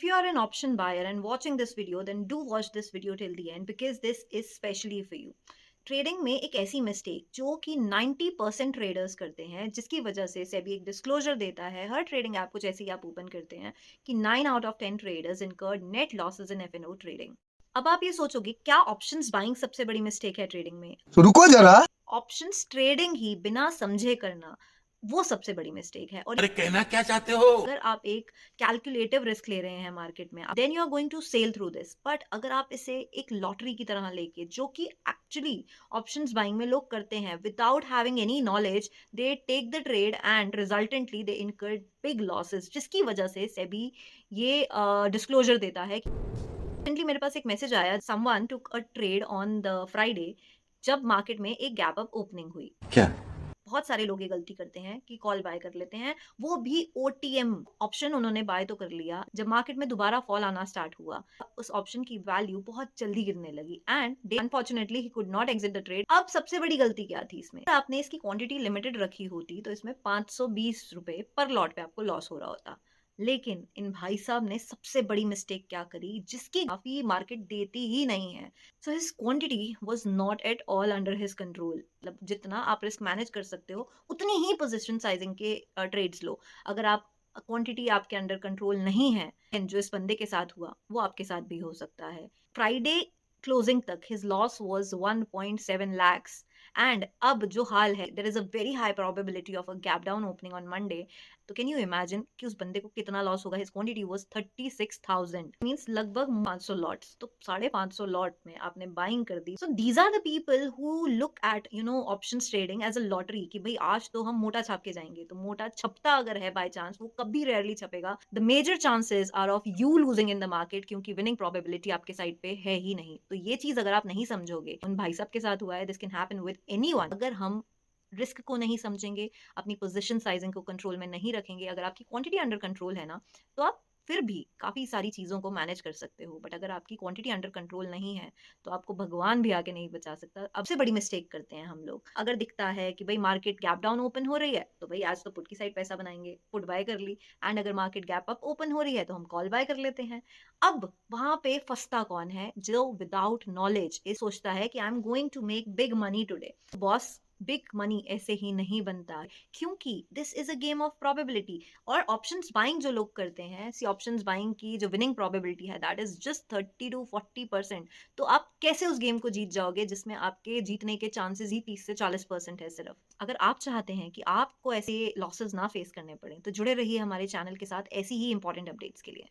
you are an option buyer and watching this video, then do watch this video till the end because this is specially for you. Trading में एक ऐसी mistake जो कि 90% traders करते हैं, जिसकी वजह से सेबी एक डिस्क्लोजर देता है हर ट्रेडिंग ऐप को जैसे ही आप ओपन करते हैं कि 9 out of 10 traders incurred net losses in F and O trading. अब आप ये सोचोगे क्या ऑप्शंस बाइंग सबसे बड़ी मिस्टेक है ट्रेडिंग में? तो रुको जरा। ऑप्शंस ट्रेडिंग ही बिना समझे करना वो सबसे बड़ी मिस्टेक है। और अरे कहना क्या चाहते हो? अगर आप एक कैलकुलेटिव रिस्क ले रहे हैं मार्केट में, then you are going to sell through this. But अगर आप इसे एक लॉटरी की तरह लेके, जो कि एक्चुअली ऑप्शंस बाइंग में लोग करते हैं without having any knowledge, they take the trade and resultantly they incurred big losses, जिसकी वजह से सेबी ये डिस्क्लोजर देता है। रिसेंटली मेरे पास एक मैसेज आया, someone took a trade on the Friday जब मार्केट में एक गैप अप ओपनिंग हुई। क्या? बहुत सारे लोग ये गलती करते हैं कि कॉल बाय कर लेते हैं, वो भी ओटीएम ऑप्शन। उन्होंने बाय तो कर लिया, जब मार्केट में दोबारा फॉल आना स्टार्ट हुआ उस ऑप्शन की वैल्यू बहुत जल्दी गिरने लगी and unfortunately he could not exit the trade. अब सबसे बड़ी गलती क्या थी इसमें? आपने इसकी क्वांटिटी लिमिटेड रखी होती तो इसमें 520 रुपए पर लॉट पे आपको लॉस हो रहा होता। लेकिन इन भाई साहब ने सबसे बड़ी मिस्टेक क्या करी, जिसकी काफी मार्केट देती ही नहीं है। So his quantity was not at all under his control. मतलब जितना आप रिस्क मैनेज कर सकते हो उतनी ही पोजीशन साइजिंग के ट्रेड्स लो। अगर आप क्वांटिटी आपके अंडर कंट्रोल नहीं है, and जो इस बंदे के साथ हुआ वो आपके साथ भी हो सकता है। फ्राइडे क्लोजिंग तक his loss was 1.7 lakhs and अब जो हाल है, there is a very high probability of a gap down opening on Monday. तो कैन यू इमेजिन कि उस बंदे को कितना लॉस होगा? हिज क्वांटिटी वाज 36,000, मींस लगभग 500 लॉट्स। तो 550 लॉट में आपने बाइंग कर दी। So these are the people who look at options trading as a lottery कि भाई आज तो हम मोटा छाप के जाएंगे। तो मोटा छपता अगर है बाय चांस, वो कभी रेयरली छपेगा। The major chances are of you losing in the market, क्योंकि विनिंग प्रोबेबिलिटी आपके साइड पे है ही नहीं। तो ये चीज अगर आप नहीं समझोगे, उन भाई साहब के साथ हुआ है, this can happen with anyone. अगर हम रिस्क को नहीं समझेंगे, अपनी पोजीशन साइजिंग को कंट्रोल में नहीं रखेंगे, अगर आपकी क्वांटिटी अंडर कंट्रोल है ना, तो आप फिर भी काफी सारी चीजों को मैनेज कर सकते हो। बट अगर आपकी क्वांटिटी अंडर कंट्रोल नहीं है, तो आपको भगवान भी आके नहीं बचा सकता। अब से बड़ी मिस्टेक करते हैं हम लोग। अगर दिखता है कि भाई मार्केट गैप डाउन ओपन हो रही है, तो भाई आज तो पुट की साइड पैसा बनाएंगे, पुट बाय कर ली। एंड अगर मार्केट गैप अप ओपन हो रही है, तो हम कॉल बाय कर लेते हैं। अब वहां पे फंसता कौन है? जो विदाउट नॉलेज ये सोचता है कि I am going to make big money today. Boss, big money ऐसे ही नहीं बनता, क्योंकि this is a game of probability. और ऑप्शंस बाइंग जो लोग करते हैं, सी ऑप्शंस बाइंग की जो विनिंग प्रोबेबिलिटी है दैट इज जस्ट 30 to 40%। तो आप कैसे उस गेम को जीत जाओगे जिसमें आपके जीतने के चांसेस ही 30 से 40% है सिर्फ? अगर आप चाहते हैं कि आपको ऐसे लॉसेस ना फेस करने पड़े, तो जुड़े रहिए हमारे चैनल के साथ ऐसी ही इंपॉर्टेंट अपडेट्स के लिए।